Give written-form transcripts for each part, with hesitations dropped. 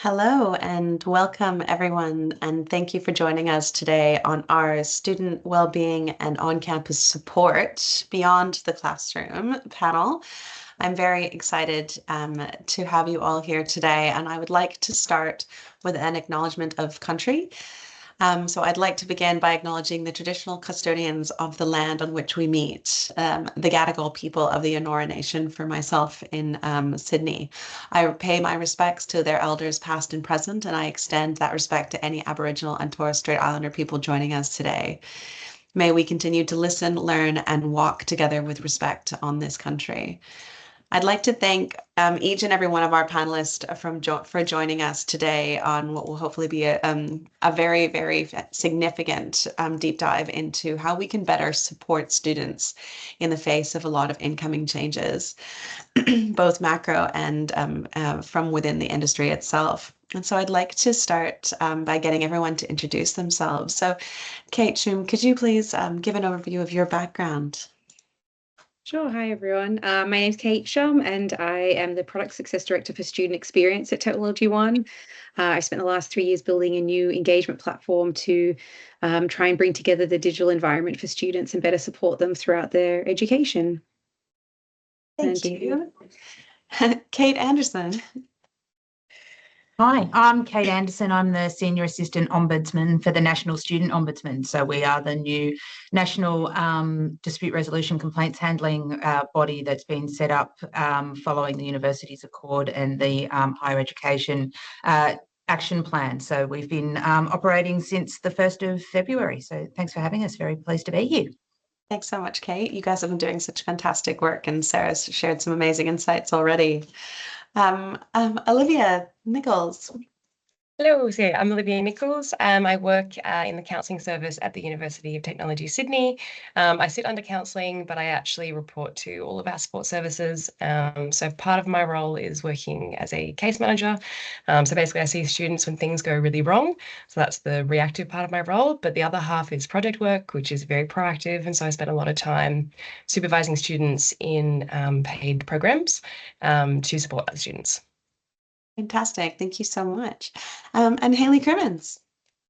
Hello and welcome everyone, and thank you for joining us today on our student well-being and on-campus support beyond the classroom panel. I'm very excited to have you all here today, and I would like to start with an acknowledgement of country. So I'd like to begin by acknowledging the traditional custodians of the land on which we meet, the Gadigal people of the Eora Nation for myself in Sydney. I pay my respects to their elders past and present, and I extend that respect to any Aboriginal and Torres Strait Islander people joining us today. May we continue to listen, learn, and walk together with respect on this country. I'd like to thank each and every one of our panelists for joining us today on what will hopefully be a very, very significant deep dive into how we can better support students in the face of a lot of incoming changes, both macro and from within the industry itself. And so I'd like to start by getting everyone to introduce themselves. So, Kate Shum, could you please give an overview of your background? Sure. Hi, everyone. My name is Kate Shum, and I am the Product Success Director for Student Experience at Technology One. I spent the last 3 years building a new engagement platform to try and bring together the digital environment for students and better support them throughout their education. Thank you. Kate Anderson. Hi, I'm Kate Anderson. I'm the Senior Assistant Ombudsman for the National Student Ombudsman. So we are the new National Dispute Resolution Complaints Handling body that's been set up following the Universities Accord and the Higher Education Action Plan. So we've been operating since the 1st of February. So thanks for having us. Very pleased to be here. Thanks so much, Kate. You guys have been doing such fantastic work, and Sarah's shared some amazing insights already. Olivia Nichols. Hello, so I'm Olivia Nichols. I work in the counselling service at the University of Technology, Sydney. I sit under counselling, but I actually report to all of our support services. So part of my role is working as a case manager. So basically I see students when things go really wrong. So that's the reactive part of my role. But the other half is project work, which is very proactive. And so I spend a lot of time supervising students in paid programs to support other students. Fantastic. Thank you so much. And Haley Crimmins.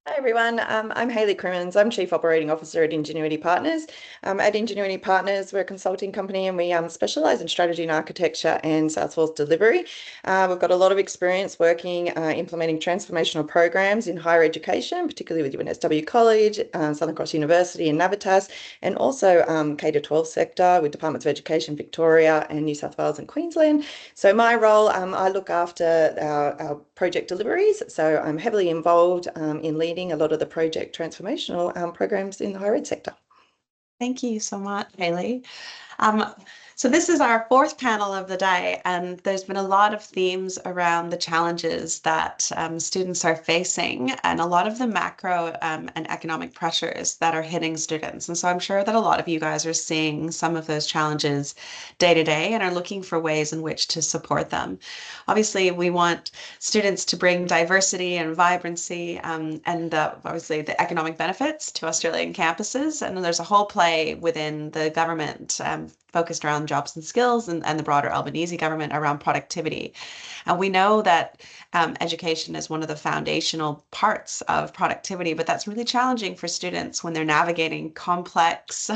Hi everyone, I'm Haley Crimmins. I'm Chief Operating Officer at Ingenuity Partners. At Ingenuity Partners, we're a consulting company and we specialise in strategy and architecture and Salesforce delivery. We've got a lot of experience working, implementing transformational programs in higher education, particularly with UNSW College, Southern Cross University and Navitas, and also K-12 sector with Departments of Education Victoria and New South Wales and Queensland. So my role, I look after our project deliveries. So I'm heavily involved in leading a lot of the project transformational programs in the higher ed sector. Thank you so much, Haley. So this is our fourth panel of the day, and there's been a lot of themes around the challenges that students are facing and a lot of the macro and economic pressures that are hitting students. And so I'm sure that a lot of you guys are seeing some of those challenges day to day and are looking for ways in which to support them. Obviously, we want students to bring diversity and vibrancy and obviously the economic benefits to Australian campuses. And there's a whole play within the government focused around jobs and skills and the broader Albanese government around productivity. And we know that education is one of the foundational parts of productivity, but that's really challenging for students when they're navigating complex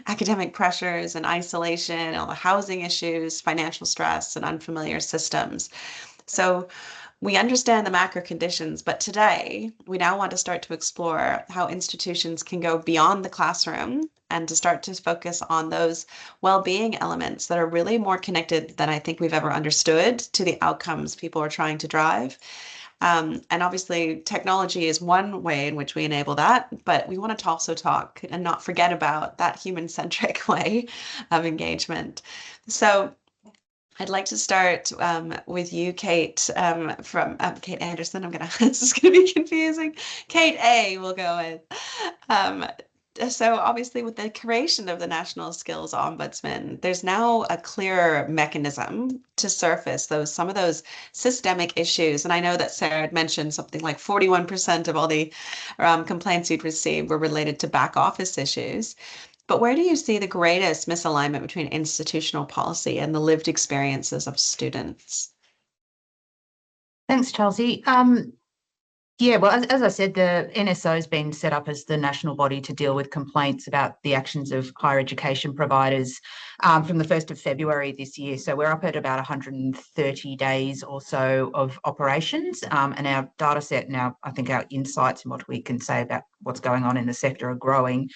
academic pressures and isolation, all the housing issues, financial stress, and unfamiliar systems. So we understand the macro conditions, but today we now want to start to explore how institutions can go beyond the classroom and to start to focus on those well-being elements that are really more connected than I think we've ever understood to the outcomes people are trying to drive. And obviously technology is one way in which we enable that, but we want to also talk and not forget about that human-centric way of engagement. So I'd like to start with you, Kate, from Kate Anderson. This is gonna be confusing. Kate A, we'll go with. So obviously with the creation of the National Skills Ombudsman, there's now a clearer mechanism to surface some of those systemic issues. And I know that Sarah had mentioned something like 41% of all the complaints you'd received were related to back office issues. But where do you see the greatest misalignment between institutional policy and the lived experiences of students? Thanks, Chelsea. Yeah, well, as I said, the NSO has been set up as the national body to deal with complaints about the actions of higher education providers from the 1st of February this year. So we're up at about 130 days or so of operations, and our data set now, I think our insights and what we can say about what's going on in the sector are growing.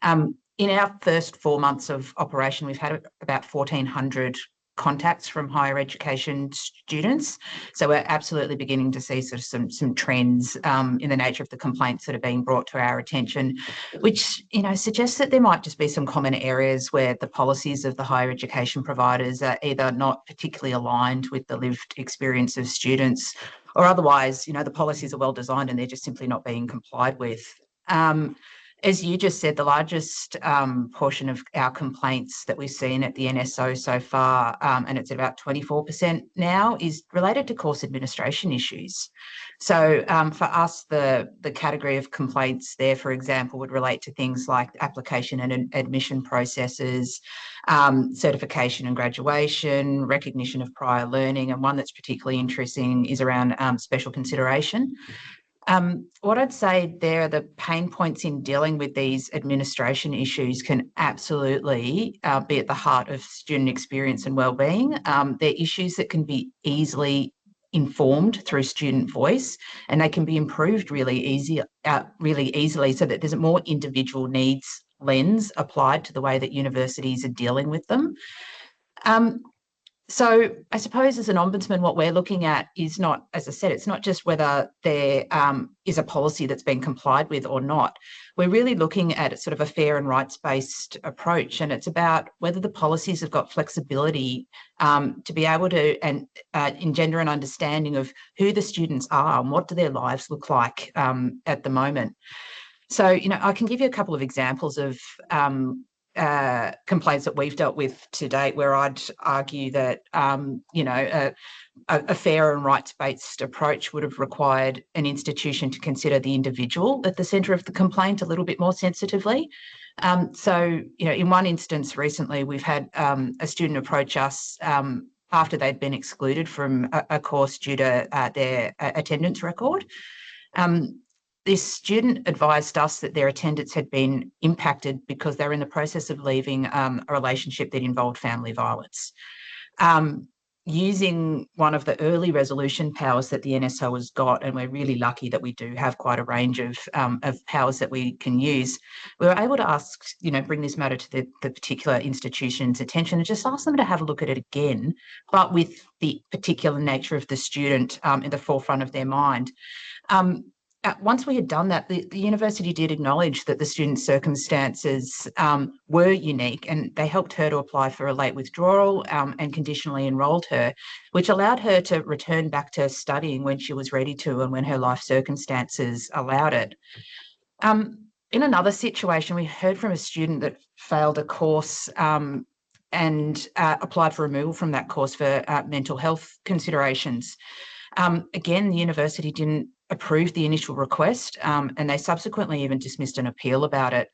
In our first 4 months of operation, we've had about 1,400 contacts from higher education students. So we're absolutely beginning to see sort of some trends in the nature of the complaints that are being brought to our attention, which, you know, suggests that there might just be some common areas where the policies of the higher education providers are either not particularly aligned with the lived experience of students, or otherwise, you know, the policies are well designed and they're just simply not being complied with. As you just said, the largest portion of our complaints that we've seen at the NSO so far, and it's about 24% now, is related to course administration issues. So for us, the category of complaints there, for example, would relate to things like application and admission processes, certification and graduation, recognition of prior learning, and one that's particularly interesting is around special consideration. What I'd say there are the pain points in dealing with these administration issues can absolutely be at the heart of student experience and wellbeing. They're issues that can be easily informed through student voice, and they can be improved really easily so that there's a more individual needs lens applied to the way that universities are dealing with them. So I suppose as an ombudsman, what we're looking at is not, as I said, it's not just whether there is a policy that's been complied with or not. We're really looking at sort of a fair and rights-based approach, and it's about whether the policies have got flexibility to be able to engender an understanding of who the students are and what do their lives look like at the moment. So, you know, I can give you a couple of examples of complaints that we've dealt with to date, where I'd argue that, you know, a fair and rights-based approach would have required an institution to consider the individual at the centre of the complaint a little bit more sensitively. So, you know, in one instance recently, we've had a student approach us after they'd been excluded from a course due to their attendance record. This student advised us that their attendance had been impacted because they were in the process of leaving a relationship that involved family violence. Using one of the early resolution powers that the NSO has got, and we're really lucky that we do have quite a range of powers that we can use, we were able to ask, you know, bring this matter to the particular institution's attention and just ask them to have a look at it again, but with the particular nature of the student in the forefront of their mind. Once we had done that, the university did acknowledge that the student's circumstances were unique, and they helped her to apply for a late withdrawal and conditionally enrolled her, which allowed her to return back to studying when she was ready to and when her life circumstances allowed it. In another situation, we heard from a student that failed a course and applied for removal from that course for mental health considerations. Again, the university didn't approve the initial request, and they subsequently even dismissed an appeal about it.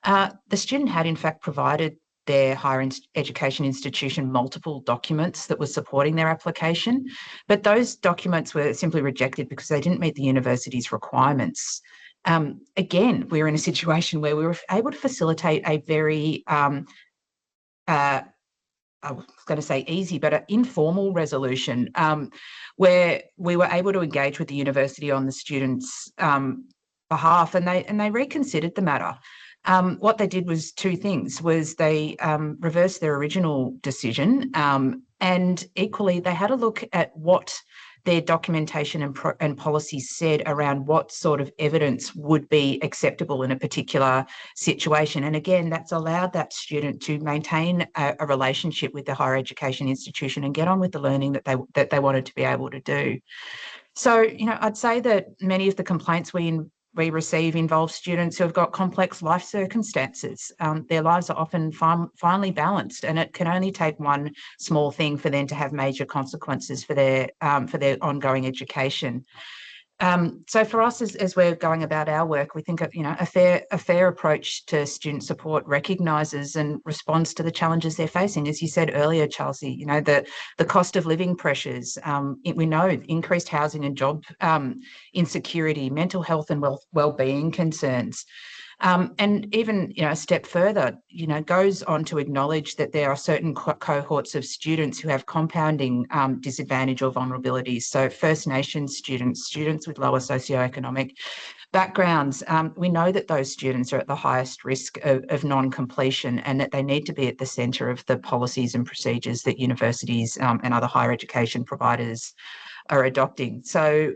The student had in fact provided their higher education institution multiple documents that were supporting their application, but those documents were simply rejected because they didn't meet the university's requirements. Again, we're in a situation where we were able to facilitate a very I was going to say easy, but an informal resolution where we were able to engage with the university on the students' behalf, and they reconsidered the matter. What they did was two things: was they reversed their original decision, and equally they had a look at what their documentation and policies said around what sort of evidence would be acceptable in a particular situation. And again, that's allowed that student to maintain a relationship with the higher education institution and get on with the learning that they wanted to be able to do. So, you know, I'd say that many of the complaints we receive involve students who have got complex life circumstances. Their lives are often finely balanced, and it can only take one small thing for them to have major consequences for their ongoing education. So for us, as we're going about our work, we think a fair approach to student support recognises and responds to the challenges they're facing. As you said earlier, Chelsea, the cost of living pressures. We know increased housing and job insecurity, mental health and wellbeing concerns. And even, a step further, goes on to acknowledge that there are certain cohorts of students who have compounding disadvantage or vulnerabilities. So First Nations students with lower socioeconomic backgrounds, we know that those students are at the highest risk of non-completion, and that they need to be at the centre of the policies and procedures that universities and other higher education providers are adopting. So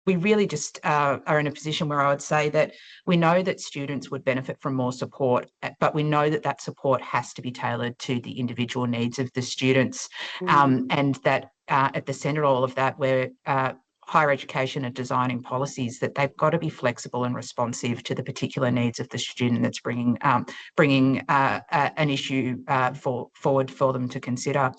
we really just are in a position where I would say that we know that students would benefit from more support, but we know that that support has to be tailored to the individual needs of the students, and that at the centre of all of that, where higher education are designing policies, that they've got to be flexible and responsive to the particular needs of the student that's bringing an issue forward for them to consider.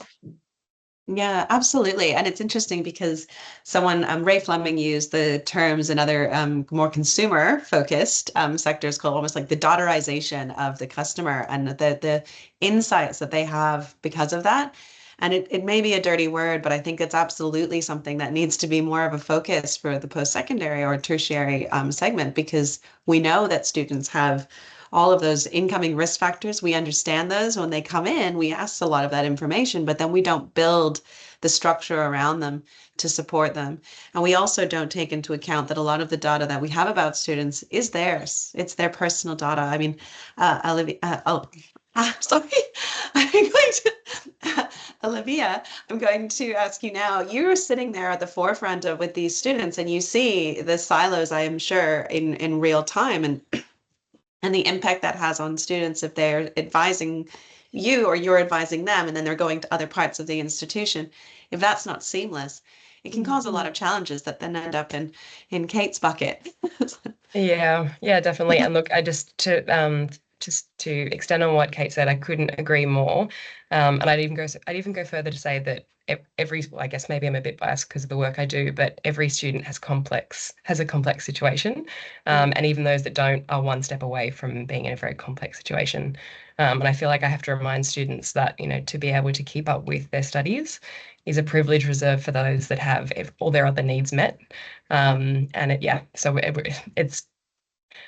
Yeah, absolutely. And it's interesting because someone, Ray Fleming, used the terms in other more consumer focused sectors called almost like the dollarization of the customer, and the insights that they have because of that. And it may be a dirty word, but I think it's absolutely something that needs to be more of a focus for the post-secondary or tertiary segment, because we know that students have all of those incoming risk factors. We understand those when they come in. We ask a lot of that information, but then we don't build the structure around them to support them. And we also don't take into account that a lot of the data that we have about students is theirs. It's their personal data. I mean, sorry, I'm going to, Olivia, I'm going to ask you now, you're sitting there at the forefront of with these students, and you see the silos, I am sure, in real time, and the impact that has on students if they're advising you or you're advising them, and then they're going to other parts of the institution. If that's not seamless, it can cause a lot of challenges that then end up in Kate's bucket. Yeah, definitely. And look, just to extend on what Kate said, I couldn't agree more. And I'd even go further to say that I guess maybe I'm a bit biased because of the work I do, but every student has a complex situation. And even those that don't are one step away from being in a very complex situation. And I feel like I have to remind students that, to be able to keep up with their studies is a privilege reserved for those that have all their other needs met. So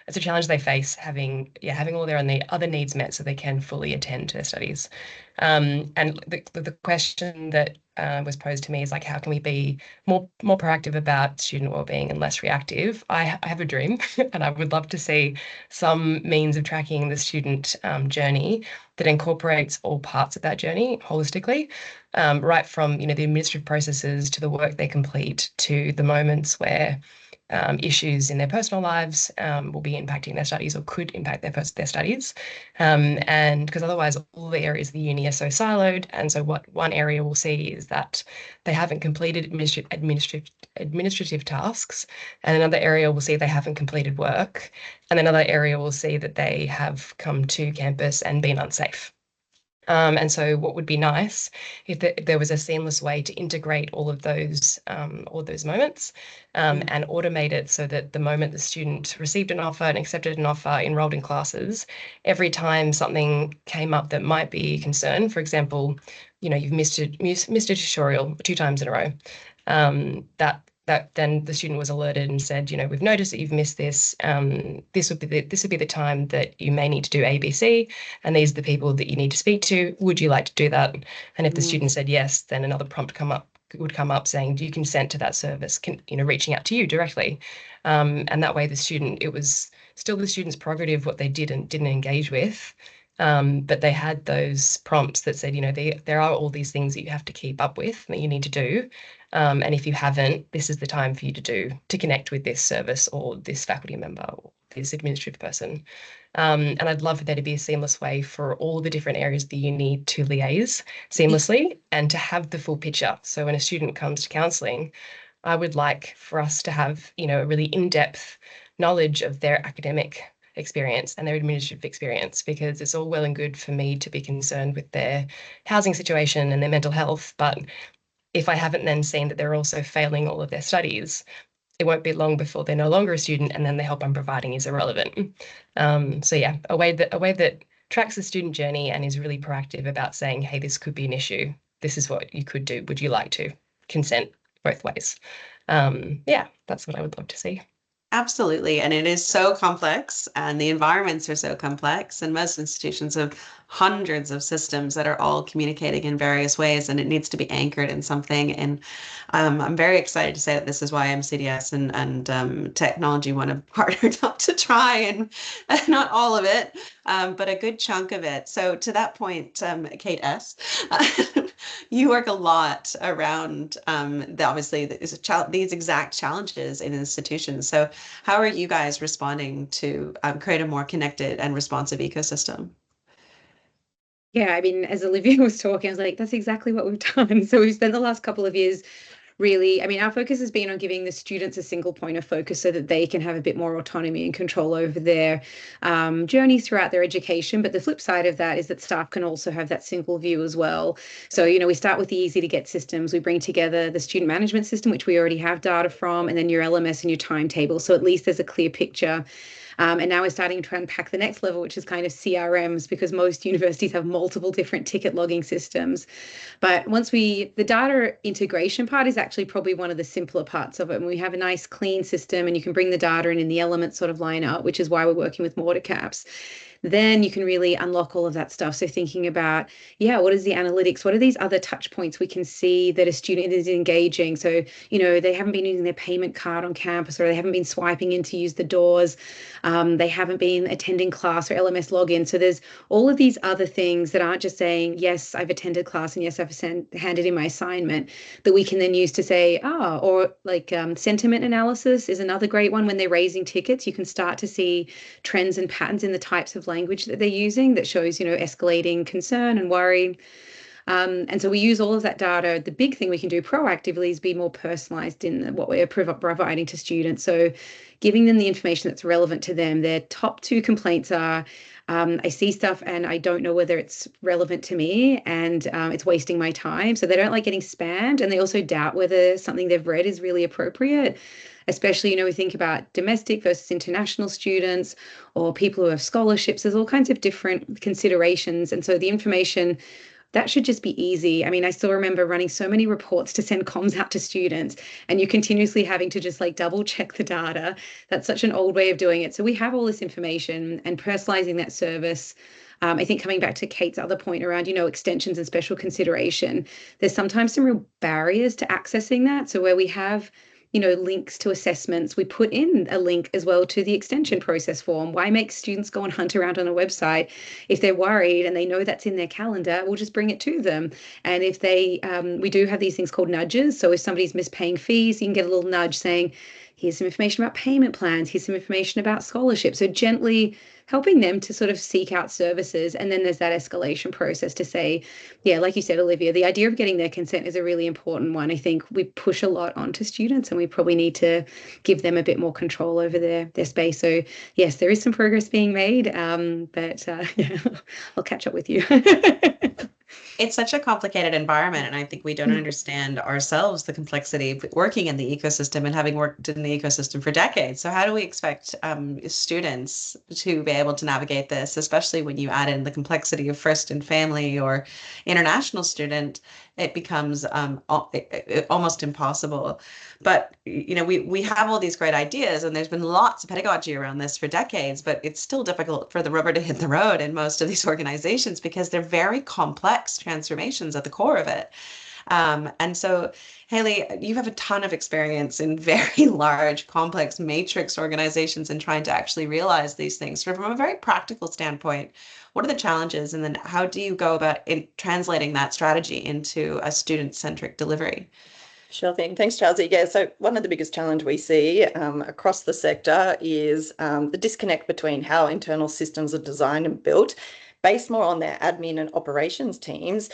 it's a challenge they face, having all their other needs met so they can fully attend to their studies. And the question that was posed to me is like, how can we be more proactive about student wellbeing and less reactive? I have a dream, and I would love to see some means of tracking the student journey that incorporates all parts of that journey holistically, right from the administrative processes to the work they complete to the moments where issues in their personal lives will be impacting their studies or could impact their studies. And because otherwise all the areas of the uni are so siloed. And so what one area we'll see is that they haven't completed administrative tasks. And another area we'll see they haven't completed work. And another area we'll see that they have come to campus and been unsafe. And so what would be nice if there was a seamless way to integrate all those moments and automate it so that the moment the student received an offer and accepted an offer, enrolled in classes, every time something came up that might be a concern, for example, you've missed a tutorial 2 times in a row, that then the student was alerted and said, we've noticed that you've missed this. This would be the time that you may need to do ABC, and these are the people that you need to speak to. Would you like to do that? And if the student said yes, then another prompt would come up saying, do you consent to that service? Reaching out to you directly, and that way it was still the student's prerogative what they did and didn't engage with. But they had those prompts that said, there are all these things that you have to keep up with that you need to do. And if you haven't, this is the time for you to connect with this service or this faculty member or this administrative person. And I'd love for there to be a seamless way for all the different areas that you need to liaise seamlessly and to have the full picture. So when a student comes to counselling, I would like for us to have, a really in-depth knowledge of their academic experience and their administrative experience, because it's all well and good for me to be concerned with their housing situation and their mental health, but if I haven't then seen that they're also failing all of their studies, it won't be long before they're no longer a student, and then the help I'm providing is irrelevant. So yeah, a way that tracks the student journey and is really proactive about saying, hey, this could be an issue. This is what you could do. Would you like to? Consent both ways. Yeah, that's what I would love to see. Absolutely. And it is so complex, and the environments are so complex, and most institutions have hundreds of systems that are all communicating in various ways, and it needs to be anchored in something. And I'm very excited to say that this is why MCDS and Technology want to partner up to try, and not all of it, but a good chunk of it. So to that point, Kate S., you work a lot around obviously these exact challenges in institutions. So how are you guys responding to create a more connected and responsive ecosystem? Yeah, I mean, as Olivia was talking, I was like, that's exactly what we've done. So we've spent the last couple of years really, I mean, our focus has been on giving the students a single point of focus so that they can have a bit more autonomy and control over their journeys throughout their education. But the flip side of that is that staff can also have that single view as well. So, you know, we start with the easy to get systems. We bring together the student management system, which we already have data from, and then your LMS and your timetable. So at least there's a clear picture. And now we're starting to unpack the next level, which is kind of CRMs, because most universities have multiple different ticket logging systems. But the data integration part is actually probably one of the simpler parts of it. And we have a nice clean system, and you can bring the data in the elements sort of line up, which is why we're working with MortarCAPS. Then you can really unlock all of that stuff. So thinking about, what is the analytics? What are these other touch points we can see that a student is engaging? So, you know, they haven't been using their payment card on campus, or they haven't been swiping in to use the doors. They haven't been attending class or LMS login. So there's all of these other things that aren't just saying, yes, I've attended class and yes, I've handed in my assignment, that we can then use to say, or like sentiment analysis is another great one. When they're raising tickets, you can start to see trends and patterns in the types of language that they're using that shows, you know, escalating concern and worry. And so we use all of that data. The big thing we can do proactively is be more personalized in what we're providing to students. So giving them the information that's relevant to them. Their top 2 complaints are, I see stuff and I don't know whether it's relevant to me, and it's wasting my time. So they don't like getting spammed, and they also doubt whether something they've read is really appropriate. Especially, you know, we think about domestic versus international students, or people who have scholarships. There's all kinds of different considerations. And so the information, that should just be easy. I mean, I still remember running so many reports to send comms out to students, and you're continuously having to just like double check the data. That's such an old way of doing it. So we have all this information, and personalizing that service. I think coming back to Kate's other point around, you know, extensions and special consideration, there's sometimes some real barriers to accessing that. So where we have, you know, links to assessments, we put in a link as well to the extension process form. Why make students go and hunt around on a website? If they're worried and they know that's in their calendar, we'll just bring it to them. And if they, we do have these things called nudges. So if somebody's mispaying fees, you can get a little nudge saying, here's some information about payment plans, here's some information about scholarships. So gently helping them to sort of seek out services. And then there's that escalation process to say, like you said, Olivia, the idea of getting their consent is a really important one. I think we push a lot onto students, and we probably need to give them a bit more control over their space. So yes, there is some progress being made, but I'll catch up with you. It's such a complicated environment, and I think we don't understand ourselves the complexity of working in the ecosystem and having worked in the ecosystem for decades. So how do we expect students to be able to navigate this, especially when you add in the complexity of first and family or international student? It becomes almost impossible. But, you know, we have all these great ideas, and there's been lots of pedagogy around this for decades, but it's still difficult for the rubber to hit the road in most of these organizations because they're very complex transformations at the core of it. And so, Haley, you have a ton of experience in very large, complex matrix organizations and trying to actually realize these things. So from a very practical standpoint, what are the challenges? And then how do you go about translating that strategy into a student-centric delivery? Sure thing. Thanks, Chelsea. Yeah, so one of the biggest challenges we see across the sector is the disconnect between how internal systems are designed and built based more on their admin and operations teams,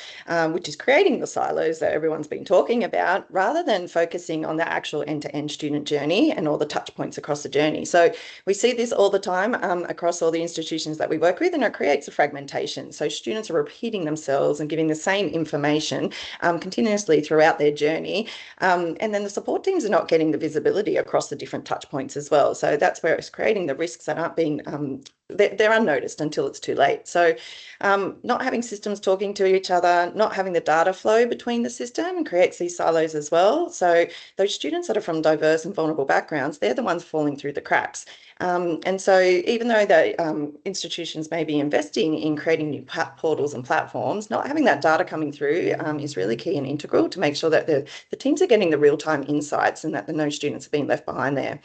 which is creating the silos that everyone's been talking about, rather than focusing on the actual end-to-end student journey and all the touch points across the journey. So we see this all the time across all the institutions that we work with, and it creates a fragmentation. So students are repeating themselves and giving the same information continuously throughout their journey. And then the support teams are not getting the visibility across the different touch points as well. So that's where it's creating the risks that aren't being they're unnoticed until it's too late. So not having systems talking to each other, not having the data flow between the system creates these silos as well. So those students that are from diverse and vulnerable backgrounds, they're the ones falling through the cracks. And so even though the institutions may be investing in creating new portals and platforms, not having that data coming through is really key and integral to make sure that the teams are getting the real-time insights and that no students are being left behind there.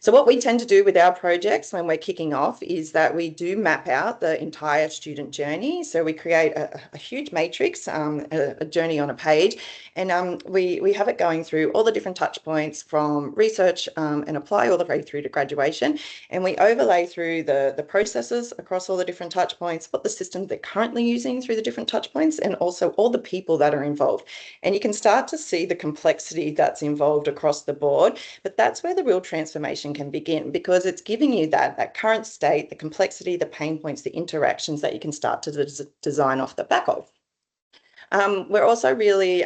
So what we tend to do with our projects when we're kicking off is that we do map out the entire student journey. So we create a huge matrix, a journey on a page, and we have it going through all the different touch points from research and apply all the way through to graduation. And we overlay through the processes across all the different touch points, what the systems they're currently using through the different touch points, and also all the people that are involved. And you can start to see the complexity that's involved across the board, but that's where the real transformation can begin, because it's giving you that current state, the complexity, the pain points, the interactions that you can start to design off the back of. We're also really,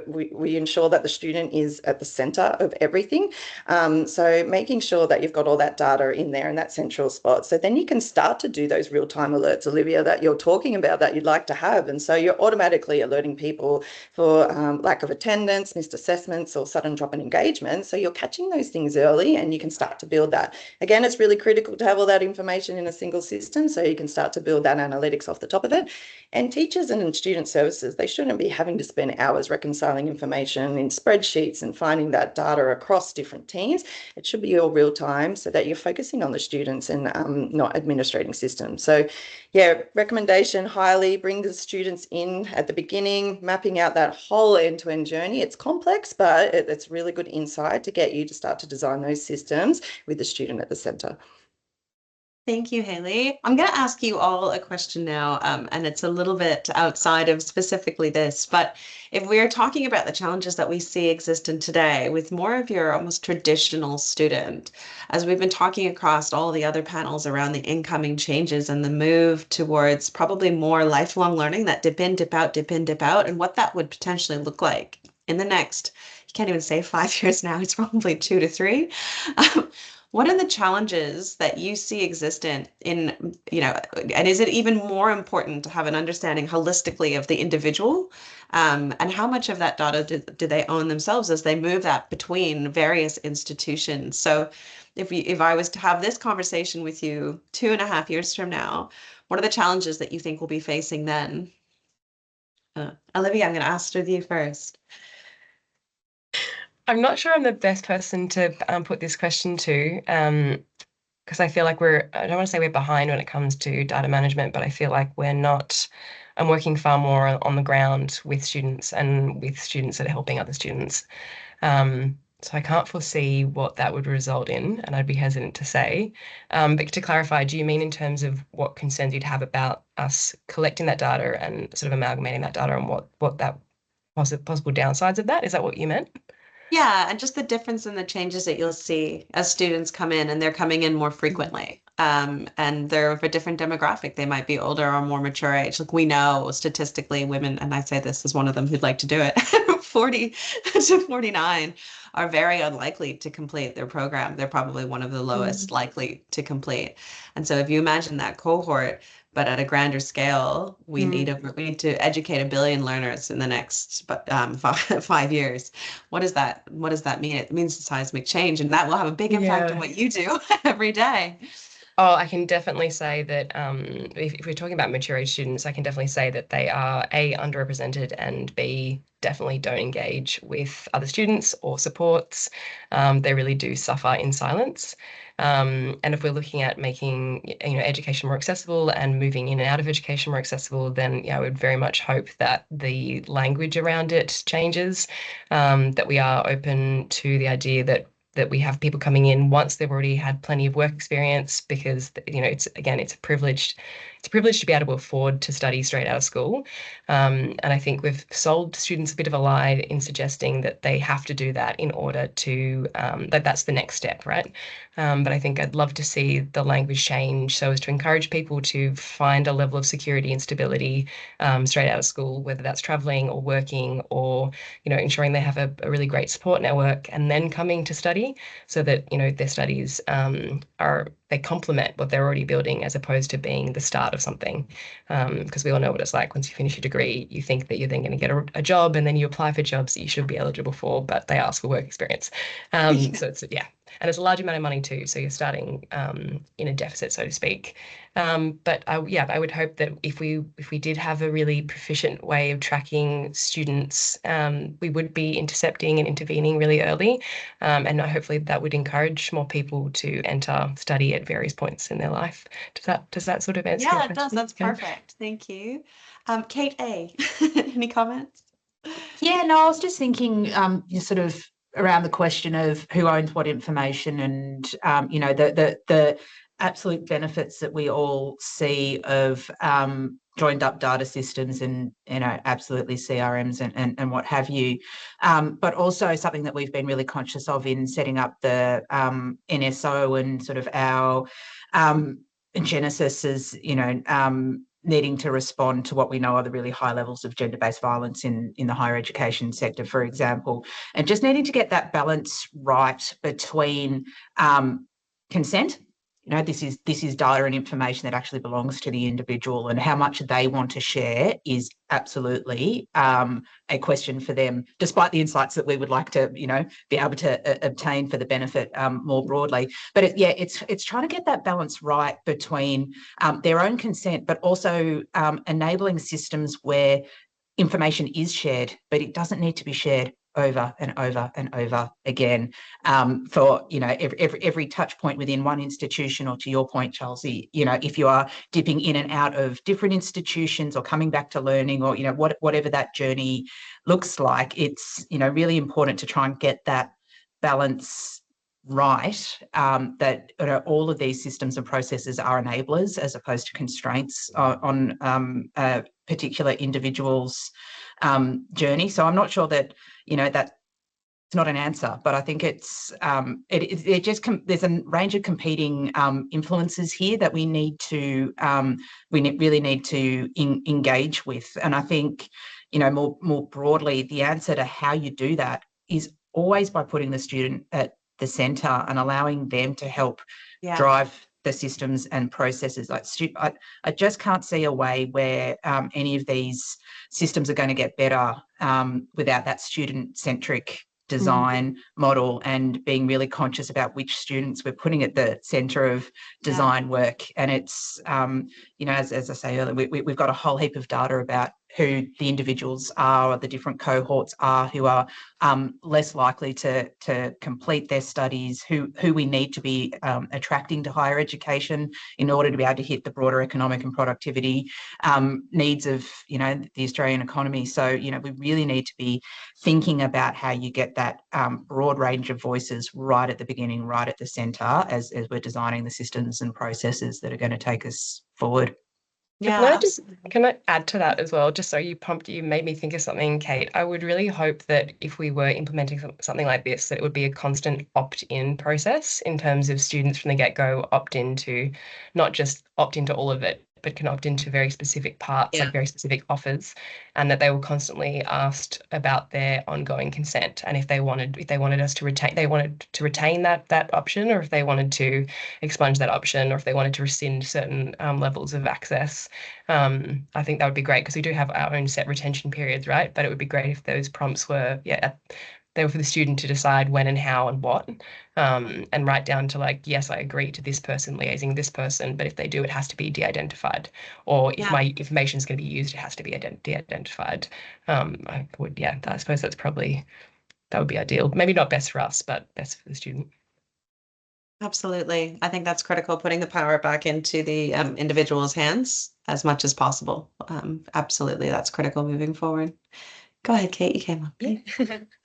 we ensure that the student is at the centre of everything. So making sure that you've got all that data in there in that central spot. So then you can start to do those real-time alerts, Olivia, that you're talking about that you'd like to have. And so you're automatically alerting people for lack of attendance, missed assessments, or sudden drop in engagement. So you're catching those things early and you can start to build that. Again, it's really critical to have all that information in a single system so you can start to build that analytics off the top of it. And teachers and student services, they shouldn't be having to spend hours reconciling information in spreadsheets and finding that data across different teams. It should be all real time so that you're focusing on the students and not administrating systems. So yeah, recommendation, highly bring the students in at the beginning, mapping out that whole end-to-end journey. It's complex, but it's really good insight to get you to start to design those systems with the student at the centre. Thank you, Hayley. I'm going to ask you all a question now, and it's a little bit outside of specifically this, but if we're talking about the challenges that we see exist in today with more of your almost traditional student, as we've been talking across all the other panels around the incoming changes and the move towards probably more lifelong learning, that dip in, dip out, dip in, dip out, and what that would potentially look like in the next, you can't even say 5 years now, it's probably 2 to 3. What are the challenges that you see existent in, and is it even more important to have an understanding holistically of the individual, and how much of that data do they own themselves as they move that between various institutions? So if I was to have this conversation with you 2.5 years from now, what are the challenges that you think we'll be facing then? Olivia, I'm going to ask with you first. I'm not sure I'm the best person to put this question to, because I feel like I don't want to say we're behind when it comes to data management, but I feel like I'm working far more on the ground with students and with students that are helping other students. So I can't foresee what that would result in, and I'd be hesitant to say. But to clarify, do you mean in terms of what concerns you'd have about us collecting that data and sort of amalgamating that data and what that possible downsides of that? Is that what you meant? Yeah, and just the difference in the changes that you'll see as students come in, and they're coming in more frequently. And they're of a different demographic. They might be older or more mature age. Like we know statistically women, and I say this as one of them who'd like to do it, 40 to 49 are very unlikely to complete their program. They're probably one of the lowest likely to complete. And so if you imagine that cohort, but at a grander scale, we need to educate 1 billion learners in the next 5 years. What does that mean? It means a seismic change, and that will have a big impact on what you do every day. Oh, I can definitely say that if we're talking about mature age students, I can definitely say that they are A, underrepresented, and B, definitely don't engage with other students or supports. They really do suffer in silence. And if we're looking at making education more accessible and moving in and out of education more accessible, then I would very much hope that the language around it changes, that we are open to the idea that that we have people coming in once they've already had plenty of work experience, because it's a privilege to be able to afford to study straight out of school. And I think we've sold students a bit of a lie in suggesting that they have to do that in order to that's the next step, right? But I think I'd love to see the language change so as to encourage people to find a level of security and stability straight out of school, whether that's traveling or working, or ensuring they have a really great support network and then coming to study, so that their studies they complement what they're already building, as opposed to being the start of something. Because we all know what it's like. Once you finish your degree, you think that you're then going to get a job, and then you apply for jobs that you should be eligible for, but they ask for work experience. So it's and it's a large amount of money too. So you're starting in a deficit, so to speak. But I would hope that if we did have a really proficient way of tracking students, we would be intercepting and intervening really early, and hopefully that would encourage more people to enter study at various points in their life. Does that sort of answer your question? Yeah, it does. That's perfect. Thank you. Kate A, any comments? Yeah, no, I was just thinking, you sort of around the question of who owns what information, and the absolute benefits that we all see of joined up data systems and absolutely CRMs and what have you, but also something that we've been really conscious of in setting up the NSO and sort of our genesis is needing to respond to what we know are the really high levels of gender-based violence in the higher education sector, for example, and just needing to get that balance right between consent. This is data and information that actually belongs to the individual, and how much they want to share is absolutely a question for them, despite the insights that we would like to, be able to obtain for the benefit more broadly. But it's trying to get that balance right between their own consent, but also enabling systems where information is shared, but it doesn't need to be shared over and over and over again for every touch point within one institution, or to your point, Chelsea, if you are dipping in and out of different institutions or coming back to learning, or whatever that journey looks like, it's really important to try and get that balance right, that all of these systems and processes are enablers as opposed to constraints on a particular individual's journey. So I'm not sure that that's not an answer, but I think it's there's a range of competing influences here that we need to really need to engage with. And I think more broadly, the answer to how you do that is always by putting the student at the centre and allowing them to help drive the systems and processes. I just can't see a way where any of these systems are going to get better without that student-centric design model, and being really conscious about which students we're putting at the centre of design work. And it's, as I say earlier, we've got a whole heap of data about who the individuals are, or the different cohorts are, who are less likely to complete their studies, who we need to be attracting to higher education in order to be able to hit the broader economic and productivity needs of the Australian economy. So we really need to be thinking about how you get that broad range of voices right at the beginning, right at the centre, as we're designing the systems and processes that are going to take us forward. Yeah. Can I add to that as well? Just so you made me think of something, Kate. I would really hope that if we were implementing something like this, that it would be a constant opt-in process in terms of students from the get-go opt into, not just opt into all of it, but can opt into very specific parts, like very specific offers, and that they were constantly asked about their ongoing consent, and if they wanted us to retain that option, or if they wanted to expunge that option, or if they wanted to rescind certain levels of access. I think that would be great, because we do have our own set retention periods, right? But it would be great if those prompts were they were for the student to decide when and how and what, and write down to yes, I agree to this person liaising with this person, but if they do, it has to be de-identified, or if my information is going to be used, it has to be de-identified. I suppose that would be ideal. Maybe not best for us, but best for the student. Absolutely. I think that's critical, putting the power back into the individual's hands as much as possible. Absolutely, that's critical moving forward. Go ahead, Kate, you came up. Yeah,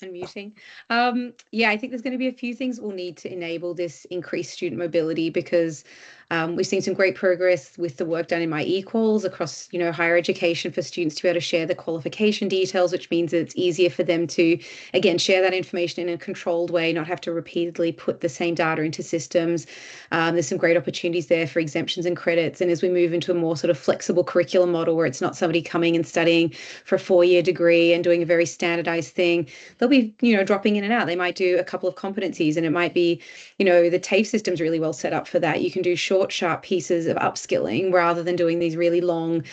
unmuting. Yeah, I think there's going to be a few things we'll need to enable this increased student mobility, because we've seen some great progress with the work done in My Equals across, higher education, for students to be able to share the qualification details, which means that it's easier for them to, again, share that information in a controlled way, not have to repeatedly put the same data into systems. There's some great opportunities there for exemptions and credits. And as we move into a more sort of flexible curriculum model, where it's not somebody coming and studying for a 4-year degree and doing a very standardized thing, they'll be, dropping in and out. They might do a couple of competencies, and it might be, the TAFE system's really well set up for that. You can do short, sharp pieces of upskilling rather than doing these really long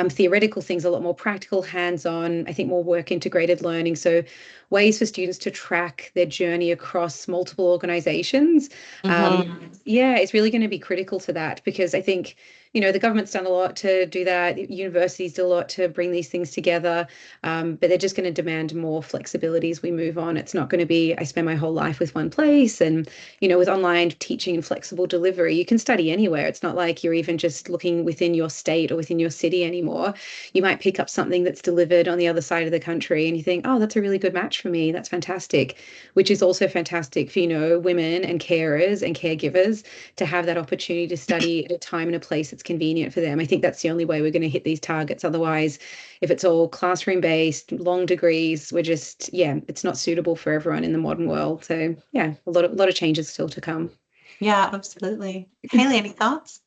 theoretical things, a lot more practical, hands-on, I think more work integrated learning. So ways for students to track their journey across multiple organizations. Yeah, it's really going to be critical to that, because I think, the government's done a lot to do that. Universities do a lot to bring these things together, but they're just going to demand more flexibility as we move on. It's not going to be, I spend my whole life with one place. And, with online teaching and flexible delivery, you can study anywhere. It's not like you're even just looking within your state or within your city anymore. You might pick up something that's delivered on the other side of the country and you think, oh, that's a really good match for me. That's fantastic, which is also fantastic for, women and carers and caregivers to have that opportunity to study at a time and a place that's convenient for them. I think that's the only way we're going to hit these targets. Otherwise, if it's all classroom based, long degrees, we're just, it's not suitable for everyone in the modern world. So a lot of changes still to come. Yeah, absolutely. Hayley, any thoughts?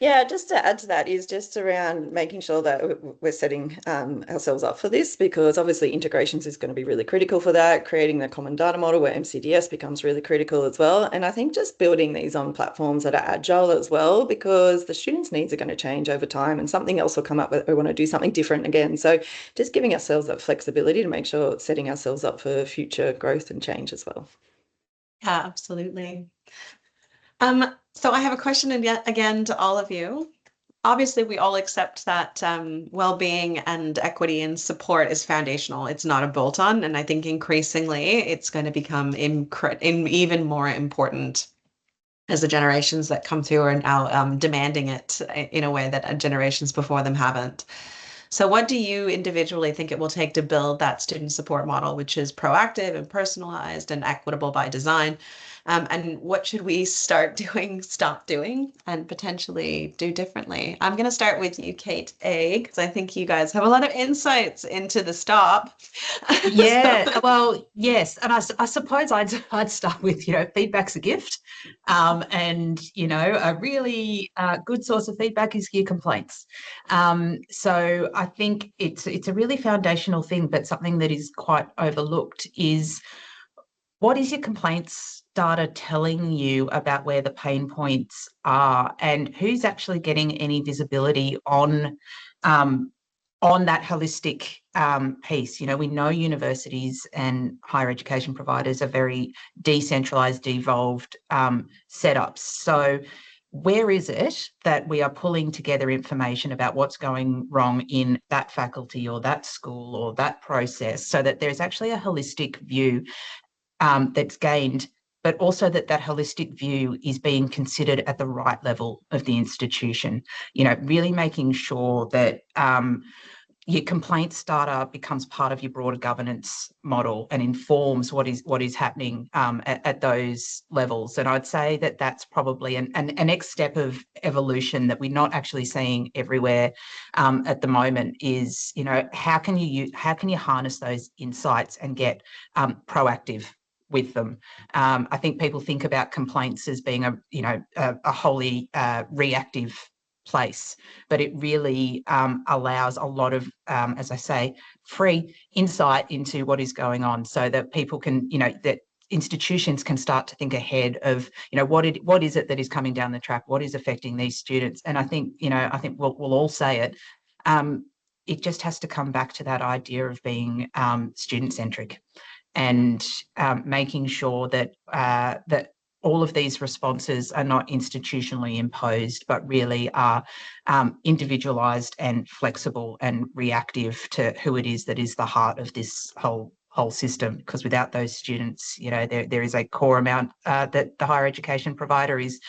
Yeah, just to add to that is just around making sure that we're setting ourselves up for this, because obviously integrations is going to be really critical for that, creating the common data model where MCDS becomes really critical as well. And I think just building these on platforms that are agile as well, because the students' needs are going to change over time and something else will come up. We want to do something different again. So just giving ourselves that flexibility to make sure setting ourselves up for future growth and change as well. Yeah, absolutely. So I have a question again to all of you. Obviously, we all accept that well-being and equity and support is foundational. It's not a bolt-on, and I think increasingly it's going to become even more important as the generations that come through are now demanding it in a way that generations before them haven't. So what do you individually think it will take to build that student support model, which is proactive and personalized and equitable by design? And what should we stop doing, and potentially do differently? I'm going to start with you, Kate A, because I think you guys have a lot of insights into the stop. Yeah, well, yes. And I suppose I'd start with, feedback's a gift. And, a really good source of feedback is your complaints. So I think it's a really foundational thing, but something that is quite overlooked is, what is your complaints data telling you about where the pain points are, and who's actually getting any visibility on that holistic piece? We know universities and higher education providers are very decentralized, devolved setups. So where is it that we are pulling together information about what's going wrong in that faculty or that school or that process, so that there's actually a holistic view that's gained, but also that holistic view is being considered at the right level of the institution? Really making sure that your complaints data becomes part of your broader governance model and informs what is happening at those levels. And I'd say that that's probably an next step of evolution that we're not actually seeing everywhere at the moment is, how can you harness those insights and get proactive with them? I think people think about complaints as being a wholly reactive place, but it really allows a lot of, as I say, free insight into what is going on, so that people can, that institutions can start to think ahead of, what is it that is coming down the track, what is affecting these students. And I think we'll all say it. It just has to come back to that idea of being student-centric, and making sure that that all of these responses are not institutionally imposed, but really are individualised and flexible and reactive to who it is that is the heart of this whole system. Because without those students, there is a core amount that the higher education provider is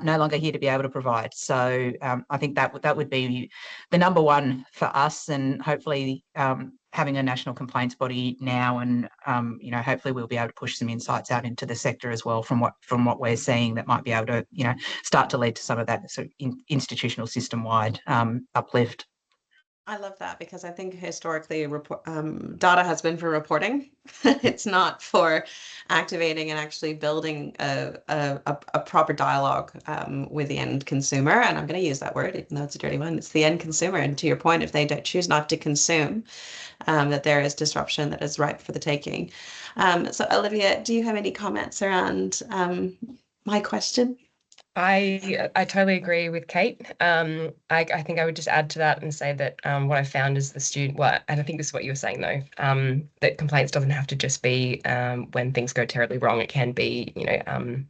no longer here to be able to provide. So I think that would be the number one for us, and hopefully having a national complaints body now, and you know, hopefully we'll be able to push some insights out into the sector as well from what we're seeing that might be able to, you know, start to lead to some of that sort of institutional system-wide uplift. I love that, because I think historically data has been for reporting. It's not for activating and actually building a proper dialogue with the end consumer. And I'm going to use that word, even though it's a dirty one. It's the end consumer. And to your point, if they don't choose not to consume, that there is disruption that is ripe for the taking. So Olivia, do you have any comments around my question? I totally agree with Kate. I think I would just add to that and say that what I found is the student, well, and I think this is what you were saying though, that complaints doesn't have to just be when things go terribly wrong. It can be, you know,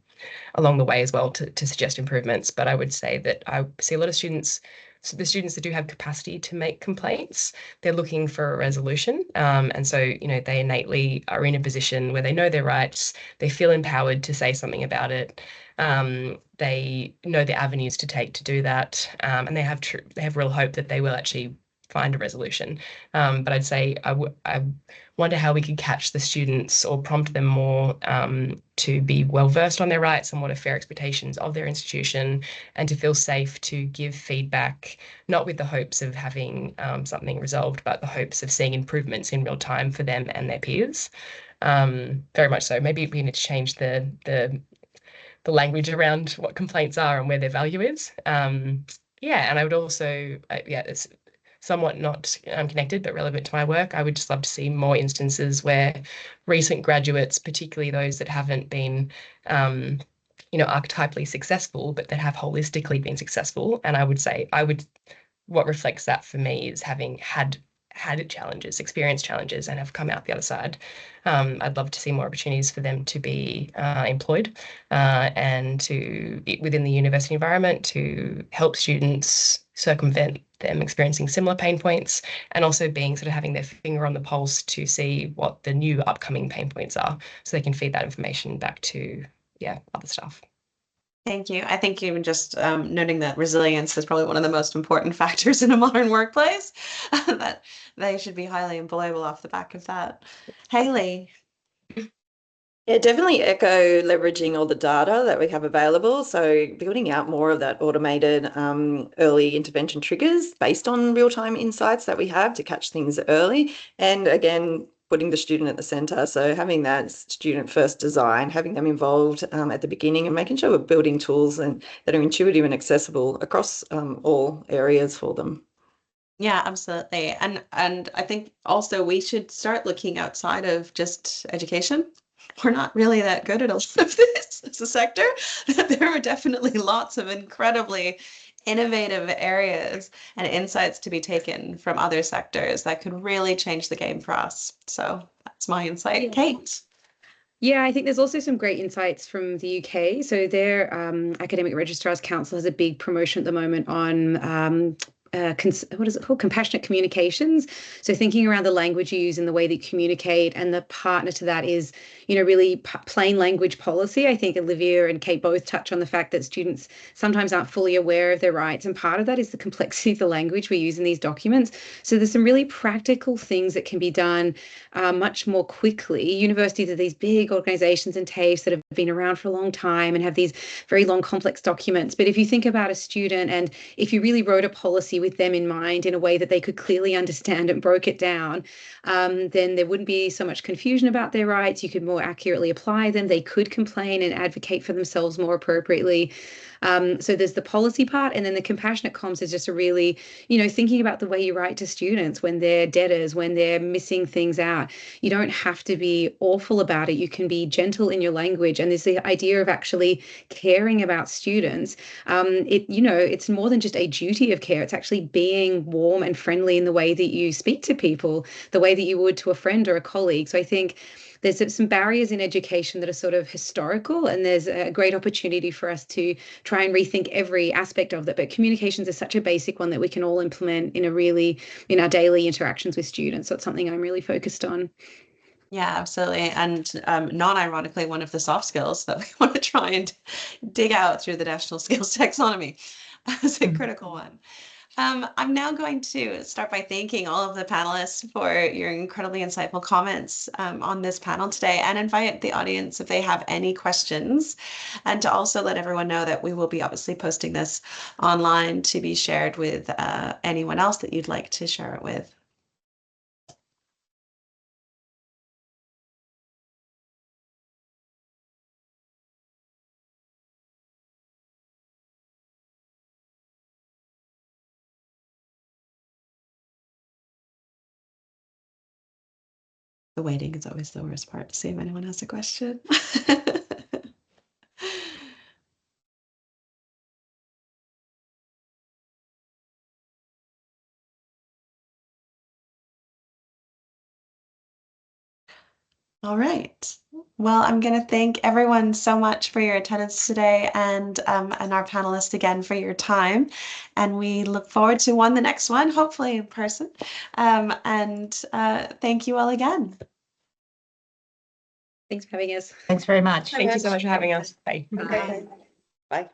along the way as well to suggest improvements. But I would say that I see a lot of students, so the students that do have capacity to make complaints, they're looking for a resolution. And so, you know, they innately are in a position where they know their rights, they feel empowered to say something about it. They know the avenues to take to do that, and they have real hope that they will actually find a resolution. But I'd say I wonder how we could catch the students or prompt them more to be well versed on their rights and what are fair expectations of their institution, and to feel safe to give feedback, not with the hopes of having something resolved, but the hopes of seeing improvements in real time for them and their peers. Very much so. Maybe we need to change the language around what complaints are and where their value is. Yeah, and I would also, it's somewhat not connected but relevant to my work. I would just love to see more instances where recent graduates, particularly those that haven't been, you know, archetypally successful, but that have holistically been successful. And I would say, what reflects that for me is having had challenges, experienced challenges, and have come out the other side. I'd love to see more opportunities for them to be employed and to, within the university environment, to help students circumvent them experiencing similar pain points, and also being sort of having their finger on the pulse to see what the new upcoming pain points are, so they can feed that information back to, other stuff. Thank you. I think even just noting that resilience is probably one of the most important factors in a modern workplace, that they should be highly employable off the back of that. Hayley. Yeah, definitely echo leveraging all the data that we have available. So building out more of that automated early intervention triggers based on real-time insights that we have to catch things early. And again, putting the student at the centre. So having that student first design, having them involved at the beginning, and making sure we're building tools that are intuitive and accessible across all areas for them. Yeah, absolutely. And I think also we should start looking outside of just education. We're not really that good at a lot of this as a sector. There are definitely lots of incredibly innovative areas and insights to be taken from other sectors that could really change the game for us. So that's my insight. Kate. Yeah, I think there's also some great insights from the UK. So their Academic Registrars Council has a big promotion at the moment on what is it called? Compassionate communications. So thinking around the language you use and the way that you communicate, and the partner to that is, you know, really plain language policy. I think Olivia and Kate both touch on the fact that students sometimes aren't fully aware of their rights, and part of that is the complexity of the language we use in these documents. So there's some really practical things that can be done much more quickly. Universities are these big organizations and TAFEs that have been around for a long time and have these very long, complex documents. But if you think about a student, and if you really wrote a policy with them in mind in a way that they could clearly understand and broke it down, then there wouldn't be so much confusion about their rights. You could more accurately apply them. They could complain and advocate for themselves more appropriately. So there's the policy part, and then the compassionate comms is just a really, you know, thinking about the way you write to students when they're debtors, when they're missing things out. You don't have to be awful about it. You can be gentle in your language. And there's the idea of actually caring about students. It's more than just a duty of care. It's actually being warm and friendly in the way that you speak to people, the way that you would to a friend or a colleague. So I think there's some barriers in education that are sort of historical, and there's a great opportunity for us to try and rethink every aspect of that. But communications is such a basic one that we can all implement in our daily interactions with students. So it's something I'm really focused on. Yeah, absolutely. And non-ironically, one of the soft skills that we want to try and dig out through the National Skills Taxonomy as a critical one. I'm now going to start by thanking all of the panelists for your incredibly insightful comments on this panel today, and invite the audience if they have any questions, and to also let everyone know that we will be obviously posting this online to be shared with anyone else that you'd like to share it with. The waiting is always the worst part, to see if anyone has a question. All right. Well, I'm going to thank everyone so much for your attendance today, and our panelists again for your time. And we look forward to the next one, hopefully in person. Thank you all again. Thanks for having us. Thanks very much. Thank you so much for having us. Bye. Okay. Bye.